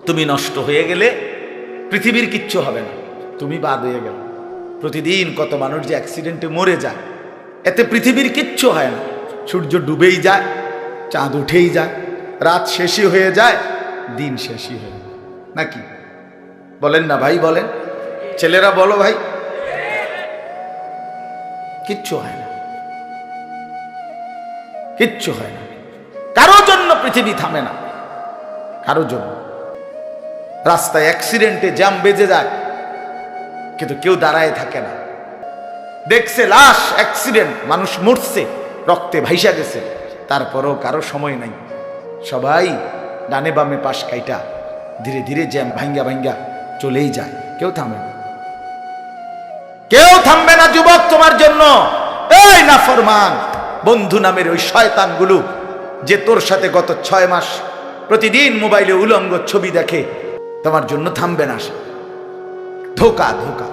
তুমি নষ্ট হয়ে গেলে পৃথিবীর কিচ্ছু হবে না, তুমি বাদ হয়ে গেল। প্রতিদিন কত মানুষ যে অ্যাক্সিডেন্টে মরে যায়, এতে পৃথিবীর কিচ্ছু হয় না। সূর্য ডুবেই যায়, চাঁদ উঠেই যায়, রাত শেষই হয়ে যায়, দিন শেষই হয়ে যায়, নাকি বলেন না ভাই? বলেন ছেলেরা, বলো ভাই, কিচ্ছু হয় না, কিচ্ছু হয় না। কারোর জন্য পৃথিবী থামে না, কারোর জন্য। রাস্তায় অ্যাক্সিডেন্টে জ্যাম বেজে যায়, কিন্তু কেউ দাঁড়ায় থাকে না। দেখছে লাশ, অ্যাক্সিডেন্ট, মানুষ মরছে, রক্তে ভাইসা গেছে, তারপরও কারো সময় নাই। সবাই ডানে বামে পাশ কাইটা ধীরে ধীরে জ্যাম ভাঙ্গা ভাঙ্গা চলেই যায়, কেউ থামে না, কেউ থামবে না যুবক তোমার জন্য। এই নাফরমান বন্ধু নামের ওই শয়তানগুলো যে তোর সাথে গত 6 মাস প্রতিদিন মোবাইলে উলঙ্গ ছবি দেখে, তোমার জন্য থামবে না। ধোকা ধোকা।